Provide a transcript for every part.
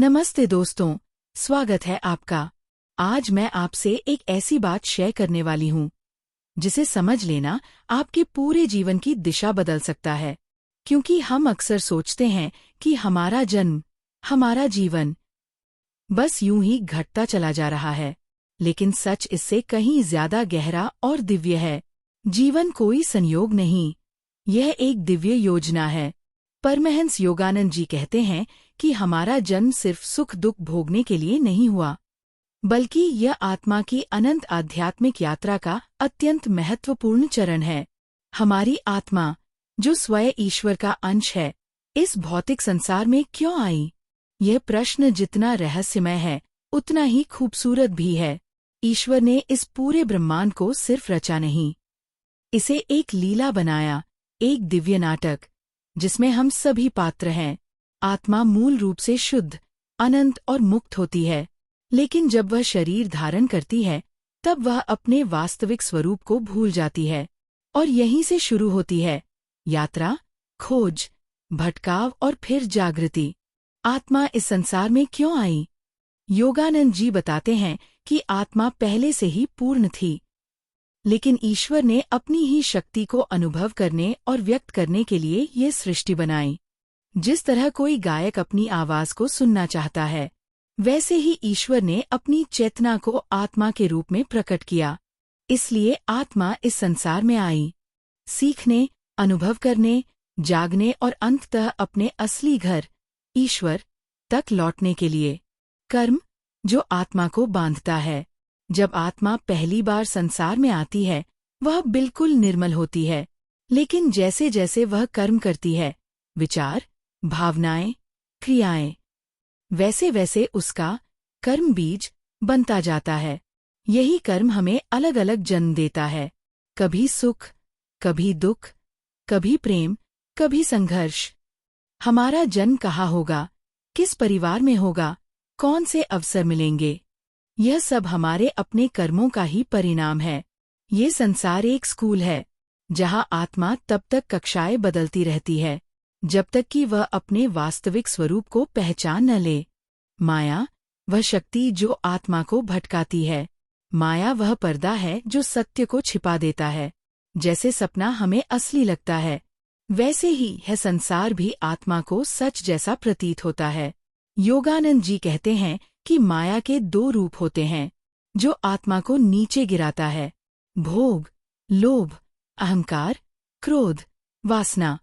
नमस्ते दोस्तों, स्वागत है आपका। आज मैं आपसे एक ऐसी बात शेयर करने वाली हूँ जिसे समझ लेना आपके पूरे जीवन की दिशा बदल सकता है। क्योंकि हम अक्सर सोचते हैं कि हमारा जन्म, हमारा जीवन बस यूं ही घटता चला जा रहा है, लेकिन सच इससे कहीं ज्यादा गहरा और दिव्य है। जीवन कोई संयोग नहीं, यह एक दिव्य योजना है। परमहंस योगानंद जी कहते हैं कि हमारा जन्म सिर्फ सुख दुख भोगने के लिए नहीं हुआ, बल्कि यह आत्मा की अनंत आध्यात्मिक यात्रा का अत्यंत महत्वपूर्ण चरण है। हमारी आत्मा, जो स्वयं ईश्वर का अंश है, इस भौतिक संसार में क्यों आई? यह प्रश्न जितना रहस्यमय है, उतना ही खूबसूरत भी है। ईश्वर ने इस पूरे ब्रह्मांड को सिर्फ रचा नहीं, इसे एक लीला बनाया, एक दिव्य नाटक जिसमें हम सभी पात्र हैं। आत्मा मूल रूप से शुद्ध, अनंत और मुक्त होती है, लेकिन जब वह शरीर धारण करती है, तब वह अपने वास्तविक स्वरूप को भूल जाती है। और यहीं से शुरू होती है यात्रा, खोज, भटकाव और फिर जागृति। आत्मा इस संसार में क्यों आई? योगानंद जी बताते हैं कि आत्मा पहले से ही पूर्ण थी, लेकिन ईश्वर ने अपनी ही शक्ति को अनुभव करने और व्यक्त करने के लिए ये सृष्टि बनाई। जिस तरह कोई गायक अपनी आवाज को सुनना चाहता है, वैसे ही ईश्वर ने अपनी चेतना को आत्मा के रूप में प्रकट किया। इसलिए आत्मा इस संसार में आई, सीखने, अनुभव करने, जागने और अंततः अपने असली घर, ईश्वर, तक लौटने के लिए। कर्म, जो आत्मा को बांधता है। जब आत्मा पहली बार संसार में आती है, वह बिल्कुल निर्मल होती है, लेकिन जैसे जैसे वह कर्म करती है, विचार, भावनाएं, क्रियाएं, वैसे वैसे उसका कर्म बीज बनता जाता है। यही कर्म हमें अलग अलग जन्म देता है, कभी सुख, कभी दुख, कभी प्रेम, कभी संघर्ष। हमारा जन्म कहाँ होगा, किस परिवार में होगा, कौन से अवसर मिलेंगे, यह सब हमारे अपने कर्मों का ही परिणाम है। ये संसार एक स्कूल है, जहाँ आत्मा तब तक कक्षाएं बदलती रहती है, जब तक कि वह अपने वास्तविक स्वरूप को पहचान न ले। माया, वह शक्ति जो आत्मा को भटकाती है। माया वह पर्दा है जो सत्य को छिपा देता है। जैसे सपना हमें असली लगता है, वैसे ही है संसार भी आत्मा को सच जैसा प्रतीत होता है। योगानंद जी कहते हैं कि माया के दो रूप होते हैं, जो आत्मा को नीचे गिराता है: भोग, लोभ, अहंकार, क्रोध, वासना।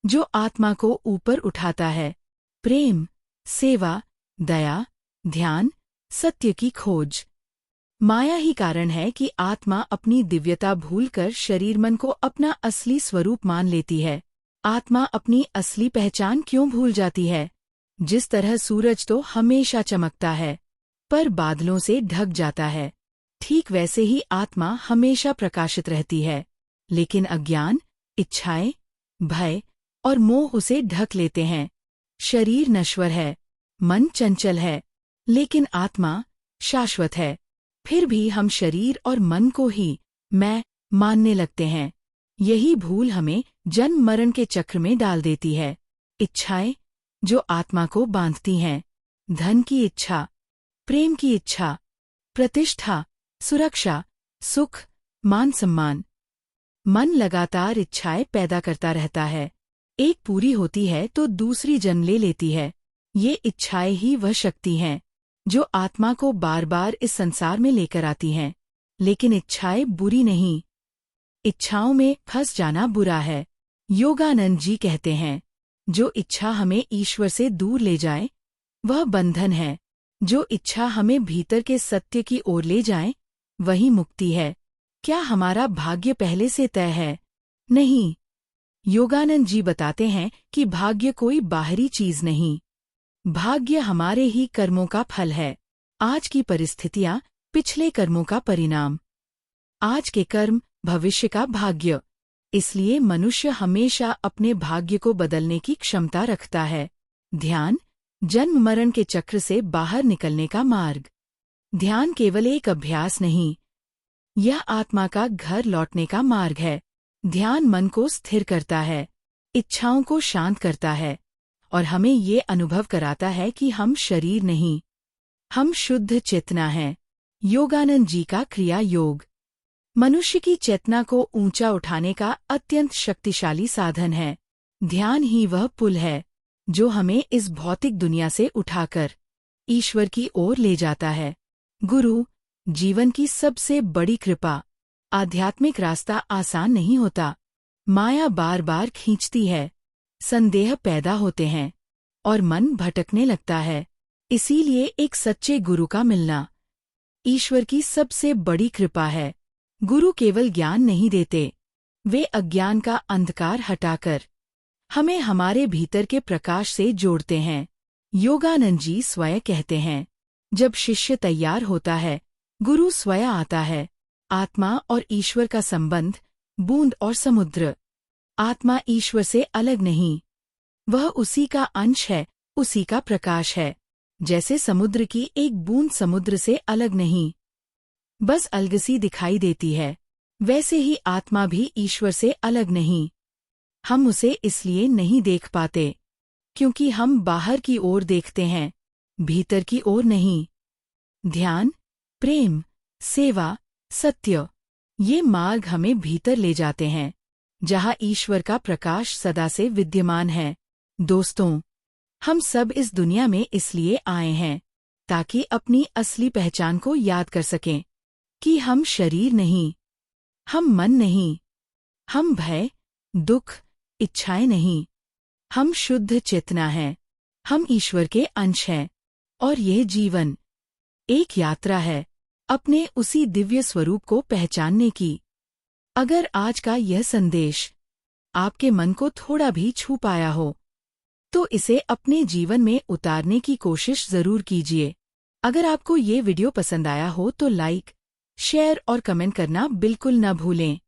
जो आत्मा को ऊपर उठाता है: प्रेम, सेवा, दया, ध्यान, सत्य की खोज। माया ही कारण है कि आत्मा अपनी दिव्यता भूलकर शरीर मन को अपना असली स्वरूप मान लेती है। आत्मा अपनी असली पहचान क्यों भूल जाती है? जिस तरह सूरज तो हमेशा चमकता है, पर बादलों से ढक जाता है, ठीक वैसे ही आत्मा हमेशा प्रकाशित रहती है, लेकिन अज्ञान, इच्छाएं, भय और मोह उसे ढक लेते हैं। शरीर नश्वर है, मन चंचल है, लेकिन आत्मा शाश्वत है। फिर भी हम शरीर और मन को ही मैं मानने लगते हैं। यही भूल हमें जन्म मरण के चक्र में डाल देती है। इच्छाएं, जो आत्मा को बांधती हैं: धन की इच्छा, प्रेम की इच्छा, प्रतिष्ठा, सुरक्षा, सुख, मान सम्मान। मन लगातार इच्छाएं पैदा करता रहता है, एक पूरी होती है तो दूसरी जन्म ले लेती है। ये इच्छाएं ही वह शक्ति हैं जो आत्मा को बार बार इस संसार में लेकर आती हैं। लेकिन इच्छाएं बुरी नहीं, इच्छाओं में फंस जाना बुरा है। योगानंद जी कहते हैं, जो इच्छा हमें ईश्वर से दूर ले जाए, वह बंधन है। जो इच्छा हमें भीतर के सत्य की ओर ले जाए, वही मुक्ति है। क्या हमारा भाग्य पहले से तय है? नहीं। योगानंद जी बताते हैं कि भाग्य कोई बाहरी चीज नहीं, भाग्य हमारे ही कर्मों का फल है। आज की परिस्थितियां पिछले कर्मों का परिणाम, आज के कर्म भविष्य का भाग्य। इसलिए मनुष्य हमेशा अपने भाग्य को बदलने की क्षमता रखता है। ध्यान, जन्म मरण के चक्र से बाहर निकलने का मार्ग। ध्यान केवल एक अभ्यास नहीं, यह आत्मा का घर लौटने का मार्ग है। ध्यान मन को स्थिर करता है, इच्छाओं को शांत करता है और हमें ये अनुभव कराता है कि हम शरीर नहीं, हम शुद्ध चेतना हैं। योगानंद जी का क्रिया योग मनुष्य की चेतना को ऊंचा उठाने का अत्यंत शक्तिशाली साधन है। ध्यान ही वह पुल है जो हमें इस भौतिक दुनिया से उठाकर ईश्वर की ओर ले जाता है। गुरु जीवन की सबसे बड़ी कृपा। आध्यात्मिक रास्ता आसान नहीं होता। माया बार बार खींचती है, संदेह पैदा होते हैं और मन भटकने लगता है। इसीलिए एक सच्चे गुरु का मिलना ईश्वर की सबसे बड़ी कृपा है। गुरु केवल ज्ञान नहीं देते, वे अज्ञान का अंधकार हटाकर हमें हमारे भीतर के प्रकाश से जोड़ते हैं। योगानंद जी स्वयं कहते हैं, जब शिष्य तैयार होता है, गुरु स्वयं आता है। आत्मा और ईश्वर का संबंध बूंद और समुद्र। आत्मा ईश्वर से अलग नहीं, वह उसी का अंश है, उसी का प्रकाश है। जैसे समुद्र की एक बूंद समुद्र से अलग नहीं, बस अलगसी दिखाई देती है, वैसे ही आत्मा भी ईश्वर से अलग नहीं। हम उसे इसलिए नहीं देख पाते क्योंकि हम बाहर की ओर देखते हैं, भीतर की ओर नहीं। ध्यान, प्रेम, सेवा, सत्य, ये मार्ग हमें भीतर ले जाते हैं, जहाँ ईश्वर का प्रकाश सदा से विद्यमान है। दोस्तों, हम सब इस दुनिया में इसलिए आए हैं ताकि अपनी असली पहचान को याद कर सकें कि हम शरीर नहीं, हम मन नहीं, हम भय, दुख, इच्छाएं नहीं, हम शुद्ध चेतना हैं, हम ईश्वर के अंश हैं। और यह जीवन एक यात्रा है अपने उसी दिव्य स्वरूप को पहचानने की। अगर आज का यह संदेश आपके मन को थोड़ा भी छू पाया हो, तो इसे अपने जीवन में उतारने की कोशिश जरूर कीजिए। अगर आपको ये वीडियो पसंद आया हो तो लाइक, शेयर और कमेंट करना बिल्कुल न भूलें।